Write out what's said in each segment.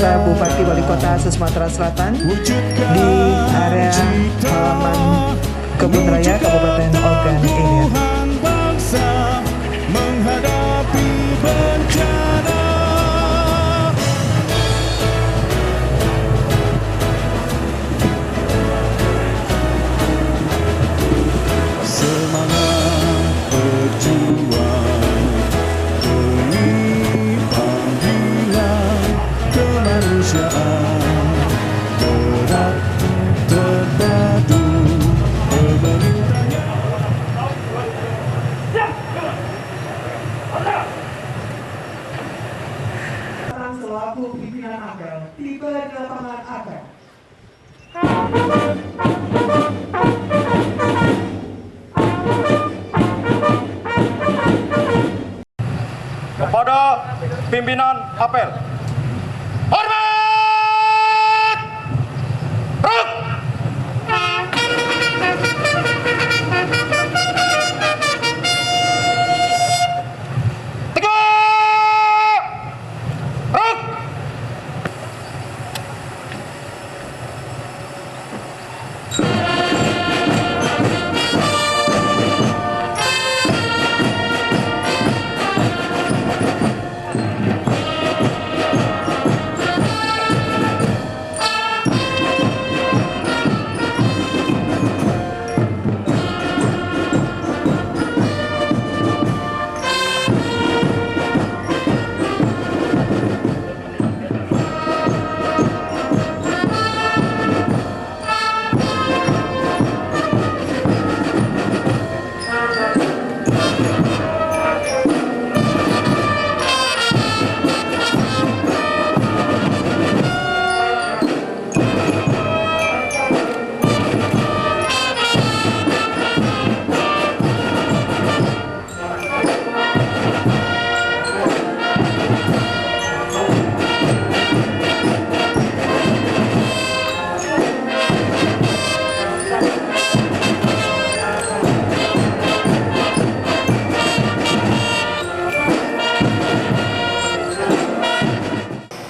para Bupati Wali Kota Sumatera Selatan di area halaman Kebun Raya Kabupaten Ogan Ilir. Menghadapi bencana, semangat berjuang demi panggilan kemanusiaan, berat terpadu pemerintah. Selaku pimpinan apel tiba di lapangan apel. Kepada pimpinan apel, hormat! Ruk! Tegak! Ruk!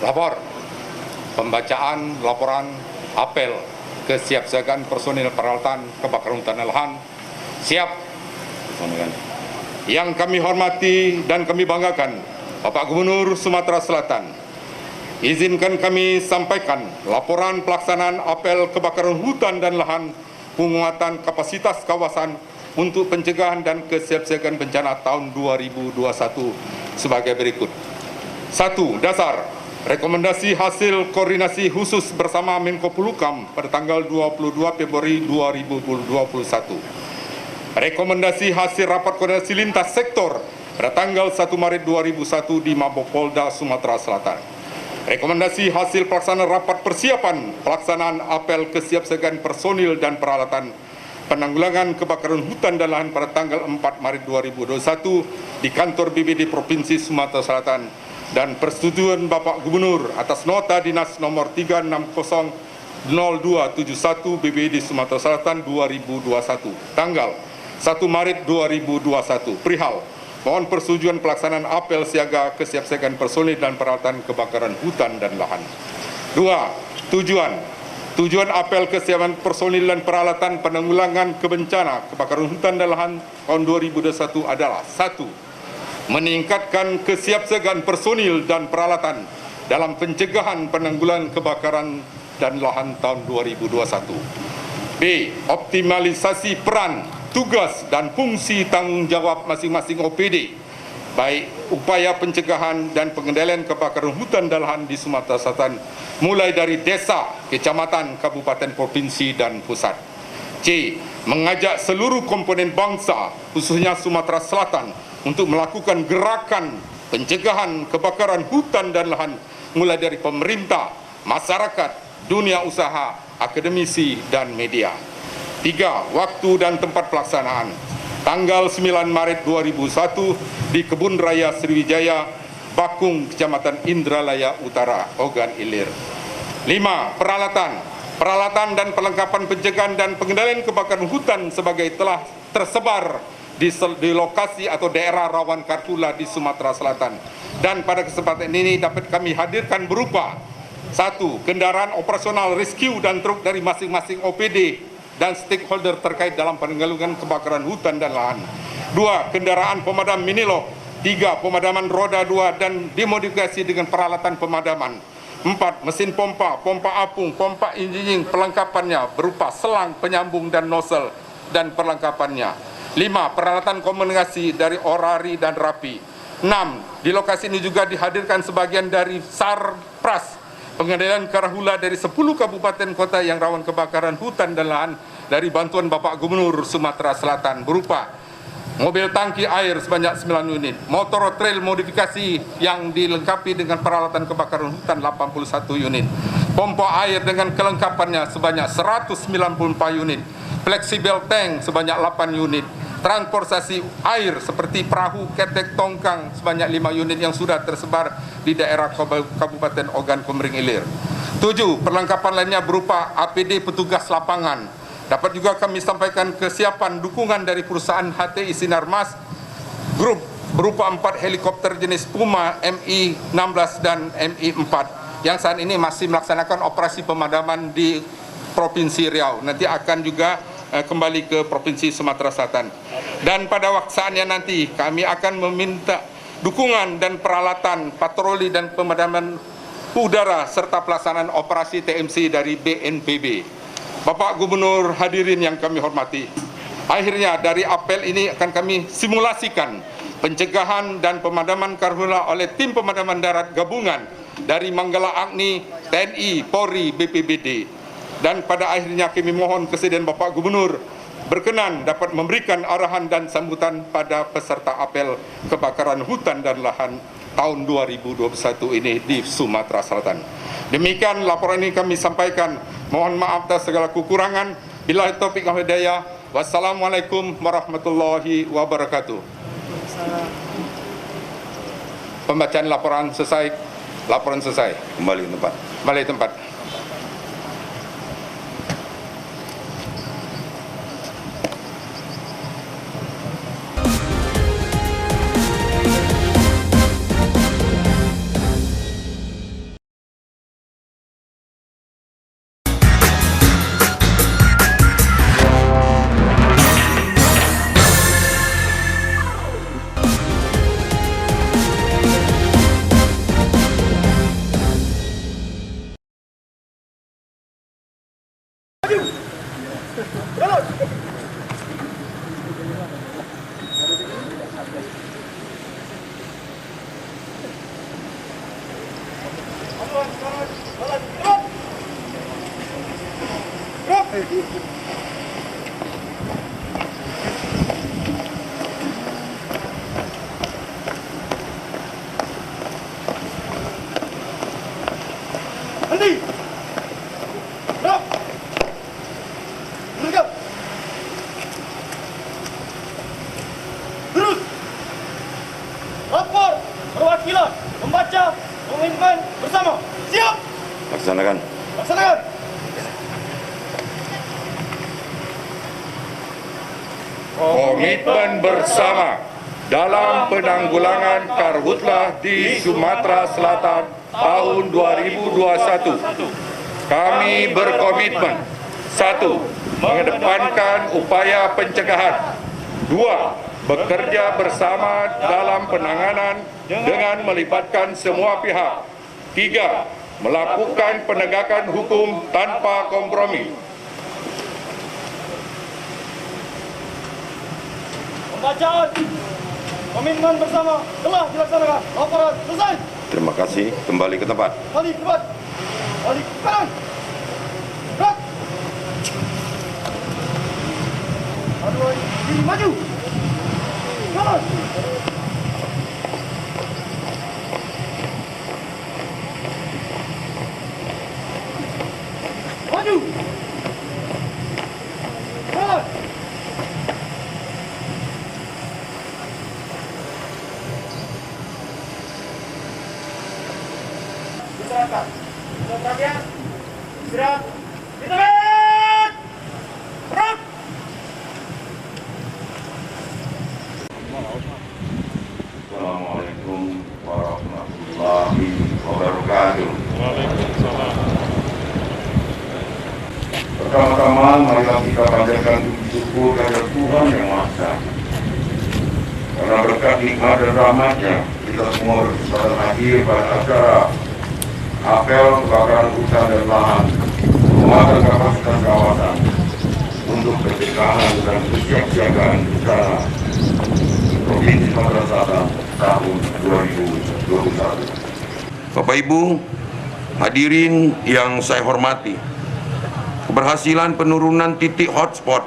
Lapor pembacaan laporan apel kesiapsiagaan personil peralatan kebakaran hutan dan lahan. Siap. Yang kami hormati dan kami banggakan, Bapak Gubernur Sumatera Selatan, izinkan kami sampaikan laporan pelaksanaan apel kebakaran hutan dan lahan penguatan kapasitas kawasan untuk pencegahan dan kesiapsiagaan bencana tahun 2021 sebagai berikut. 1. Dasar rekomendasi hasil koordinasi khusus bersama Menko Polhukam pada tanggal 22 Februari 2021. Rekomendasi hasil rapat koordinasi lintas sektor pada tanggal 1 Maret 2001 di Mabopolda Sumatera Selatan. Rekomendasi hasil pelaksanaan rapat persiapan pelaksanaan apel kesiapsiagaan personil dan peralatan penanggulangan kebakaran hutan dan lahan pada tanggal 4 Maret 2021 di kantor BPD Provinsi Sumatera Selatan, dan persetujuan Bapak Gubernur atas nota dinas nomor 3600271 BPD Sumatera Selatan 2021 tanggal 1 Maret 2021 perihal mohon persetujuan pelaksanaan apel siaga kesiapsiagaan personil dan peralatan kebakaran hutan dan lahan. 2. Tujuan apel kesiapan personil dan peralatan penanggulangan kebencana kebakaran hutan dan lahan tahun 2021 adalah 1. Meningkatkan kesiapsiagaan personil dan peralatan dalam pencegahan penanggulangan kebakaran dan lahan tahun 2021. B. Optimalisasi peran, tugas dan fungsi tanggung jawab masing-masing OPD, baik upaya pencegahan dan pengendalian kebakaran hutan dan lahan di Sumatera Selatan, mulai dari desa, kecamatan, kabupaten, provinsi, dan pusat. C. Mengajak seluruh komponen bangsa, khususnya Sumatera Selatan, untuk melakukan gerakan pencegahan kebakaran hutan dan lahan, mulai dari pemerintah, masyarakat, dunia usaha, akademisi, dan media. 3. Waktu dan tempat pelaksanaan. Tanggal 9 Maret 2001 di Kebun Raya Sriwijaya, Bakung, Kecamatan Indralaya Utara, Ogan Ilir. 5. Peralatan dan perlengkapan pencegahan dan pengendalian kebakaran hutan sebagai telah tersebar di lokasi atau daerah rawan karhutla di Sumatera Selatan. Dan pada kesempatan ini dapat kami hadirkan berupa 1. Kendaraan operasional rescue dan truk dari masing-masing OPD dan stakeholder terkait dalam penanggulangan kebakaran hutan dan lahan. 2. Kendaraan pemadam minilok. 3. Pemadaman roda 2 dan dimodifikasi dengan peralatan pemadaman. 4. Mesin pompa, pompa apung, pompa engineering perlengkapannya berupa selang, penyambung dan nozzle dan perlengkapannya. 5. Peralatan komunikasi dari Orari dan Rapi. 6. Di lokasi ini juga dihadirkan sebagian dari Sarpras, pengendalian karhutla dari 10 kabupaten kota yang rawan kebakaran hutan dan lahan dari bantuan Bapak Gubernur Sumatera Selatan berupa mobil tangki air sebanyak 9 unit, motor trail modifikasi yang dilengkapi dengan peralatan kebakaran hutan 81 unit, pompa air dengan kelengkapannya sebanyak 194 unit, flexible tank sebanyak 8 unit, transportasi air seperti perahu, ketek, tongkang sebanyak 5 unit yang sudah tersebar di daerah Kabupaten Ogan Komering Ilir. 7. Perlengkapan lainnya berupa APD petugas lapangan. Dapat juga kami sampaikan kesiapan dukungan dari perusahaan HTI Sinarmas Group berupa 4 helikopter jenis Puma Mi-16 dan Mi-4 yang saat ini masih melaksanakan operasi pemadaman di Provinsi Riau. Nanti akan juga kembali ke Provinsi Sumatera Selatan. Dan pada waktunya nanti kami akan meminta dukungan dan peralatan patroli dan pemadaman udara serta pelaksanaan operasi TMC dari BNPB. Bapak Gubernur, hadirin yang kami hormati, akhirnya dari apel ini akan kami simulasikan pencegahan dan pemadaman karhutla oleh tim pemadaman darat gabungan dari Manggala Agni, TNI, Polri, BPBD. Dan pada akhirnya kami mohon kesediaan Bapak Gubernur berkenan dapat memberikan arahan dan sambutan pada peserta apel kebakaran hutan dan lahan tahun 2021 ini di Sumatera Selatan. Demikian laporan ini kami sampaikan. Mohon maaf atas segala kekurangan. Billahi taufiq wal hidayah. Wassalamualaikum warahmatullahi wabarakatuh. Pembacaan laporan selesai. Laporan selesai. Kembali ke tempat. Kembali ke tempat. Henti! Stop! Bergerak! Terus! Lapor perwakilan membaca komitmen bersama. Siap! Laksanakan. Laksanakan! Komitmen bersama dalam penanggulangan karhutla di Sumatera Selatan tahun 2021. Kami berkomitmen 1. Mengedepankan upaya pencegahan. 2. Bekerja bersama dalam penanganan dengan melibatkan semua pihak. 3. Melakukan penegakan hukum tanpa kompromi. Pembacaan komitmen bersama telah dilaksanakan. Laporan selesai. Terima kasih. Kembali ke tempat. Balik ke depan. Balik ke kanan. Gerak. Aduh, diri maju. Kanan. Maju. Kanan. Diserahkan. Sudah perhatian? Istirahat. Diterbit! Gerak! Assalamualaikum warahmatullahi wabarakatuh. Waalaikumsalam Pertama-tama marilah kita panjatkan puji syukur kepada Tuhan Yang Maha Esa. Karena berkat nikmat dan rahmat-Nya, kita semua berkesempatan hadir pada acara apel kebakaran hutan dan lahan, penguatan kapasitas kawasan untuk pencegahan dan kesiapsiagaan bencana Provinsi Sumatera Selatan tahun 2021. Bapak Ibu, hadirin yang saya hormati, keberhasilan penurunan titik hotspot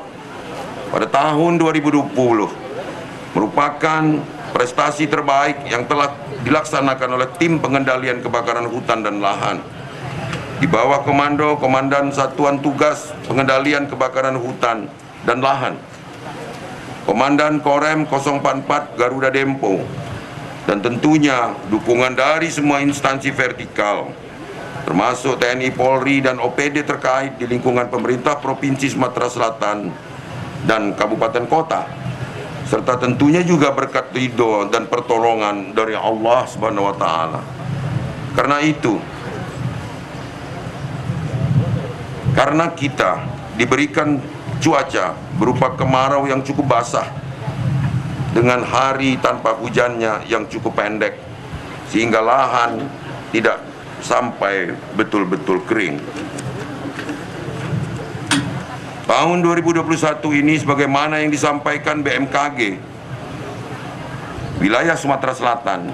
pada tahun 2020 merupakan prestasi terbaik yang telah dilaksanakan oleh tim pengendalian kebakaran hutan dan lahan di bawah komando Komandan Satuan Tugas Pengendalian Kebakaran Hutan dan Lahan, Komandan Korem 044 Garuda Dempo, dan tentunya dukungan dari semua instansi vertikal termasuk TNI, Polri, dan OPD terkait di lingkungan pemerintah Provinsi Sumatera Selatan dan Kabupaten Kota, serta tentunya juga berkat ridho dan pertolongan dari Allah Subhanahu wa Ta'ala. Karena itu, karena kita diberikan cuaca berupa kemarau yang cukup basah dengan hari tanpa hujannya yang cukup pendek, sehingga lahan tidak sampai betul-betul kering. Tahun 2021 ini sebagaimana yang disampaikan BMKG, wilayah Sumatera Selatan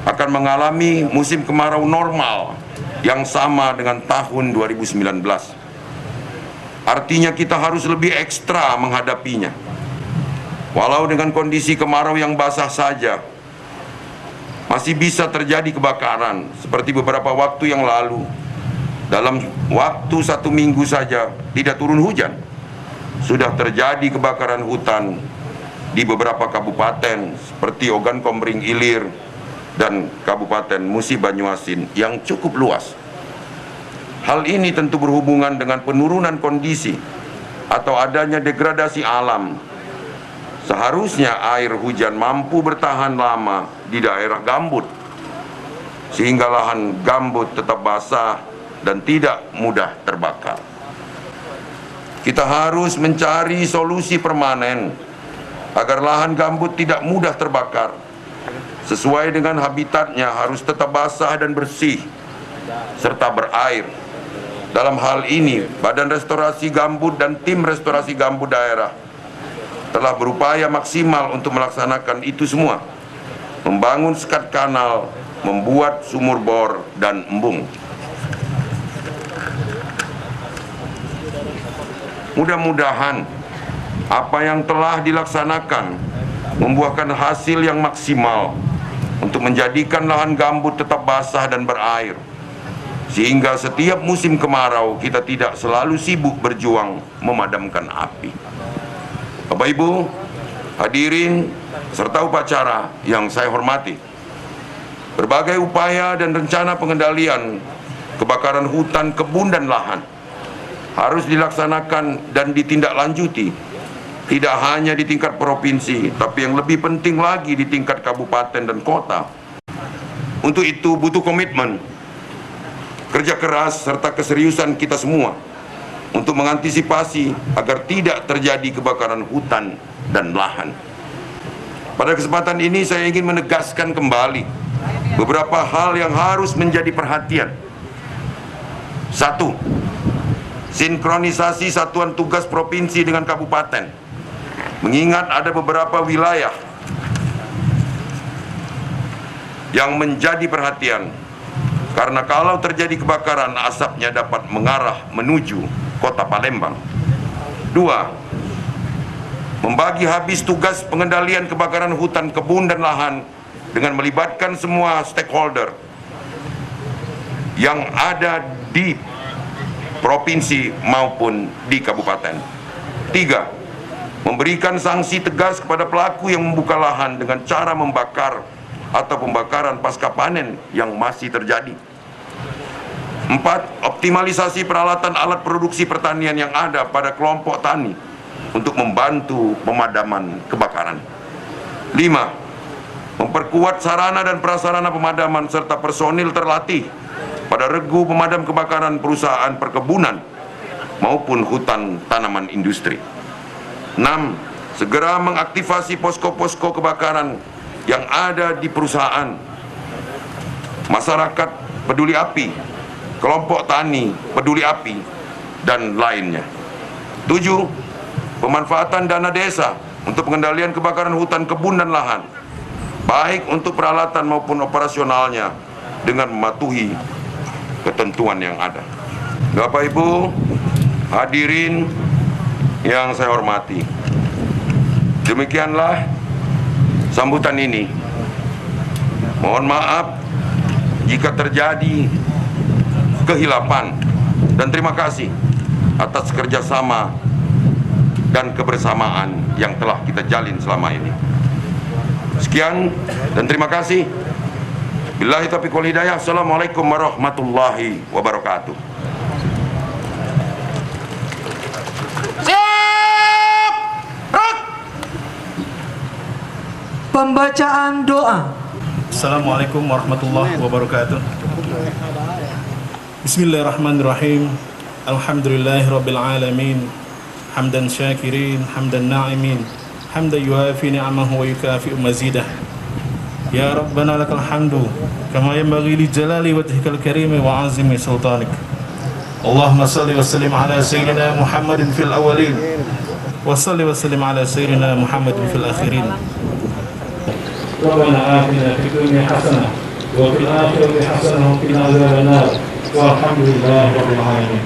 akan mengalami musim kemarau normal yang sama dengan tahun 2019. Artinya kita harus lebih ekstra menghadapinya. Walau dengan kondisi kemarau yang basah saja, masih bisa terjadi kebakaran seperti beberapa waktu yang lalu. Dalam waktu 1 minggu saja tidak turun hujan, sudah terjadi kebakaran hutan di beberapa kabupaten seperti Ogan Komering Ilir dan Kabupaten Musi Banyuasin yang cukup luas. Hal ini tentu berhubungan dengan penurunan kondisi atau adanya degradasi alam. Seharusnya air hujan mampu bertahan lama di daerah gambut, sehingga lahan gambut tetap basah dan tidak mudah terbakar. Kita harus mencari solusi permanen agar lahan gambut tidak mudah terbakar. Sesuai dengan habitatnya harus tetap basah dan bersih, serta berair. Dalam hal ini, Badan Restorasi Gambut dan Tim Restorasi Gambut Daerah telah berupaya maksimal untuk melaksanakan itu semua. Membangun sekat kanal, membuat sumur bor dan embung. Mudah-mudahan apa yang telah dilaksanakan membuahkan hasil yang maksimal untuk menjadikan lahan gambut tetap basah dan berair, sehingga setiap musim kemarau kita tidak selalu sibuk berjuang memadamkan api. Bapak Ibu, hadirin serta upacara yang saya hormati, berbagai upaya dan rencana pengendalian kebakaran hutan, kebun, dan lahan harus dilaksanakan dan ditindaklanjuti, tidak hanya di tingkat provinsi, tapi yang lebih penting lagi di tingkat kabupaten dan kota. Untuk itu butuh komitmen, kerja keras, serta keseriusan kita semua untuk mengantisipasi agar tidak terjadi kebakaran hutan dan lahan. Pada kesempatan ini saya ingin menegaskan kembali beberapa hal yang harus menjadi perhatian. 1. Sinkronisasi satuan tugas provinsi dengan kabupaten. Mengingat ada beberapa wilayah yang menjadi perhatian, karena kalau terjadi kebakaran, asapnya dapat mengarah menuju kota Palembang. 2. Membagi habis tugas pengendalian kebakaran hutan, kebun, dan lahan dengan melibatkan semua stakeholder yang ada di provinsi maupun di kabupaten. 3. Memberikan sanksi tegas kepada pelaku yang membuka lahan dengan cara membakar atau pembakaran pasca panen yang masih terjadi. 4. Optimalisasi peralatan alat produksi pertanian yang ada pada kelompok tani untuk membantu pemadaman kebakaran. 5. Memperkuat sarana dan prasarana pemadaman serta personil terlatih pada regu pemadam kebakaran perusahaan perkebunan maupun hutan tanaman industri. 6. Segera mengaktifasi posko-posko kebakaran yang ada di perusahaan, masyarakat peduli api, kelompok tani peduli api, dan lainnya. 7. Pemanfaatan dana desa untuk pengendalian kebakaran hutan, kebun, dan lahan, baik untuk peralatan maupun operasionalnya dengan mematuhi ketentuan yang ada. Bapak Ibu hadirin yang saya hormati, demikianlah sambutan ini. Mohon maaf jika terjadi kehilapan, dan terima kasih atas kerjasama dan kebersamaan yang telah kita jalin selama ini. Sekian dan terima kasih. Billahi taufiq wal hidayah. Assalamualaikum warahmatullahi wabarakatuh. Pembacaan doa. Assalamualaikum warahmatullahi wabarakatuh. Bismillahirrahmanirrahim. Alhamdulillahi rabbil alamin. Hamdan syakirin, hamdan na'imin, hamdan yuafi ni'amahu wa yukafi'u mazidah. Ya Rabbana lakal hamdu kama yanbaghi li jalali wajhikal karimi wa azimi sultanik. Allahumma salli wa sallim ala sayyidina Muhammadin fil awwalin wa salli wa sallim ala sayyidina Muhammadin fil akhirin. ربنا آتنا في الدنيا حسنة وفي الآخرة حسنة وقنا عذاب النار والحمد لله رب العالمين.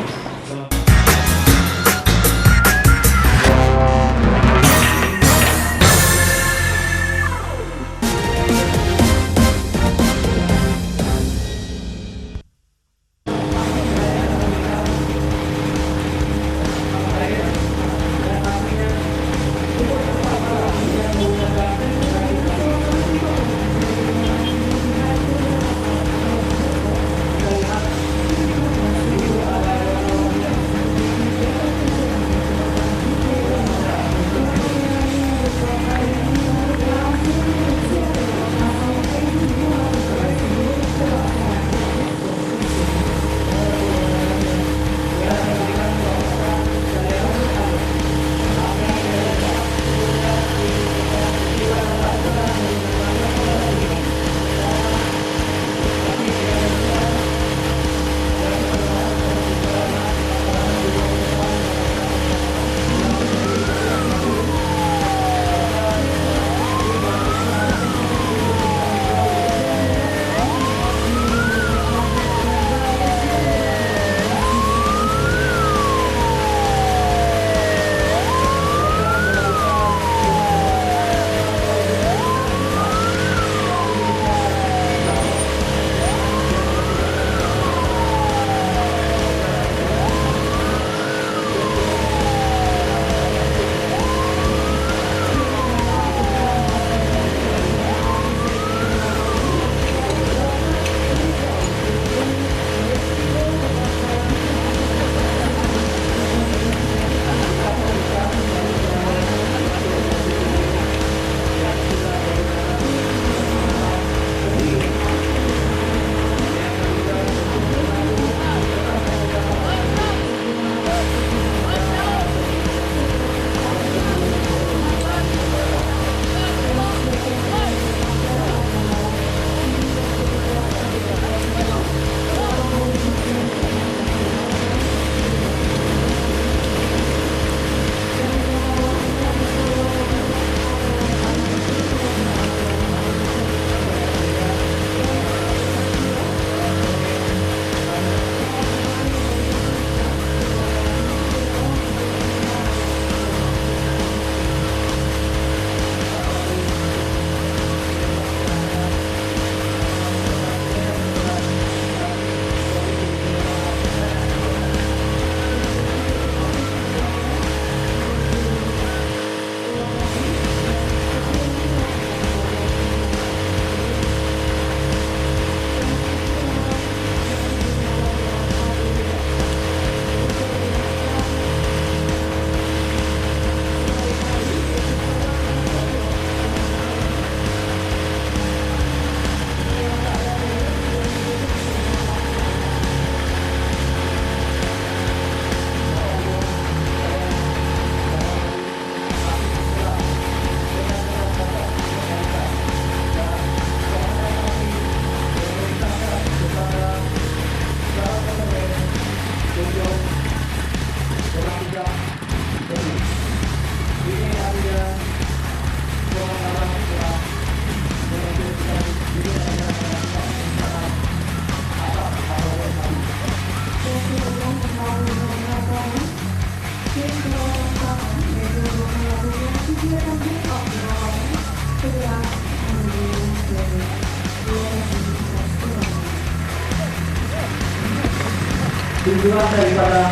tujuan daripada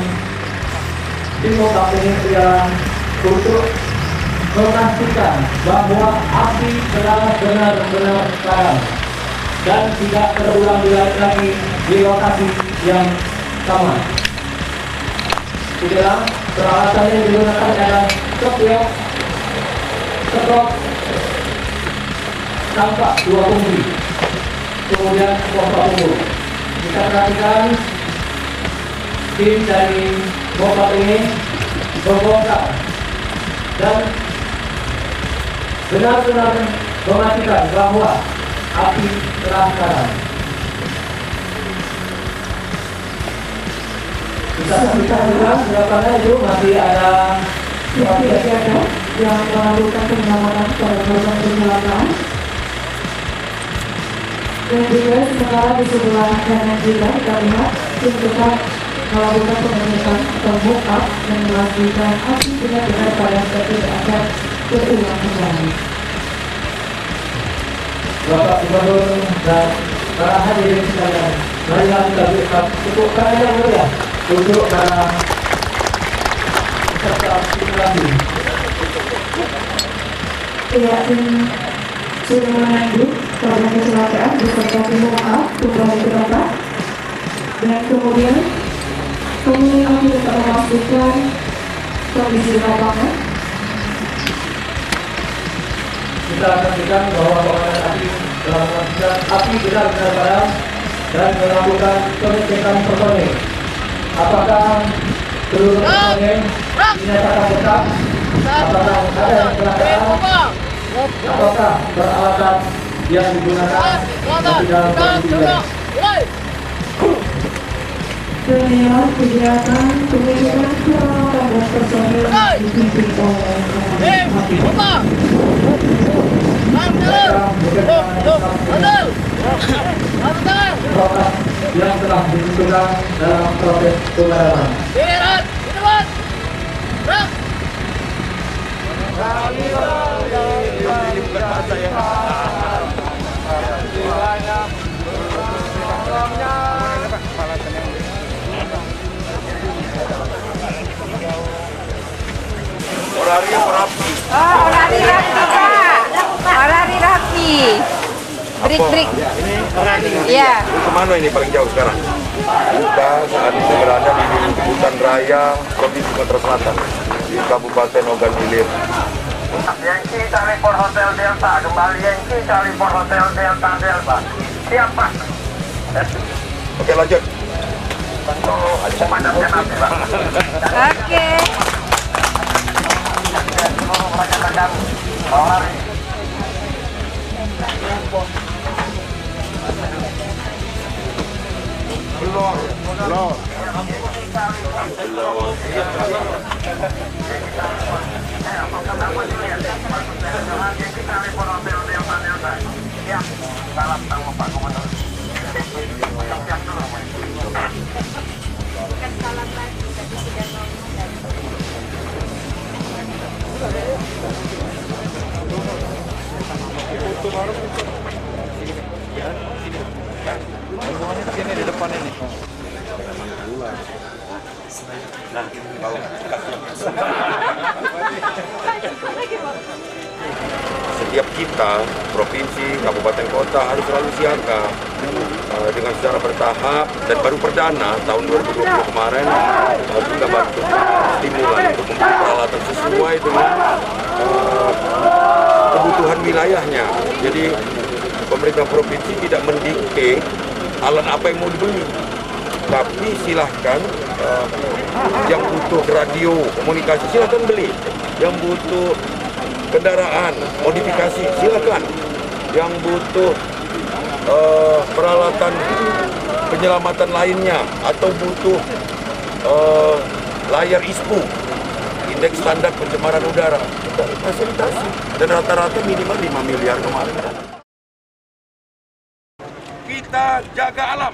tim Mokap ini ialah untuk memastikan bahwa api telah benar-benar padam dan tidak terulang lagi di lokasi yang sama. Di dalam peralatan yang digunakan adalah sepiok, setrok, tampak 2 kunci, kemudian pompa umur. Kita perhatikan tim dari Mokap ini membongkar dan benar-benar memastikan bahwa api telah padam. Bisa juga berapa itu masih ada yang melakukan penyelamatan pada korban kecelakaan. Dan juga sementara di sebelah kanan juga kita lihat tim tetap melakukan pemeriksaan atau mock-up dan memastikan api benar-benar padam dan tidak akan terulang kembali. Bapak Gubernur dan para hadirin sekalian, marilah kita cukupkan aja dulu ya untuk para peserta simulasi. Iya, sudah menandu korban kecelakaan beserta tim mock-up kembali ke tempat, dan kemudian api dapat memastikan kondisi lapangan. Kita saksikan bahwa komandan api telah memastikan api benar-benar padam dan melakukan pengecekan personil. Apakah seluruh personil dinyatakan tetap? Apakah ada yang kecelakaan? Apakah peralatan yang digunakan masih dalam kondisi baik? Inilah kegiatan pengecekan peralatan dan personil dipimpin oleh api. Yang telah ditentukan dalam proses pemadaman. Orari rapi. Oh, orari rapi Pak. Orari rapi. Break. Ini orari. Iya. Kemana ini paling jauh sekarang? Kita saat ini berada di Hutan Raya, Provinsi Sumatera Selatan, di Kabupaten Ogan Ilir. Yankee Charlie for Hotel Delta, kembali Yankee Charlie for Hotel Delta. Siap Pak. Oke, lanjut. Pemadamkan api Pak. Oke. Setiap kita, provinsi, kabupaten, kota harus selalu siaga dengan secara bertahap, dan baru perdana tahun 2020 kemarin juga bantu stimulan untuk membeli peralatan sesuai dengan kebutuhan wilayahnya. Jadi pemerintah provinsi tidak mendikte alat apa yang mau dibeli, tapi silahkan yang butuh radio komunikasi silahkan beli, yang butuh kendaraan modifikasi silakan, yang butuh peralatan penyelamatan lainnya atau butuh layar ISPU, indeks standar pencemaran udara, kita fasilitasi, dan rata-rata minimal 5 miliar kemarin. Kita jaga alam.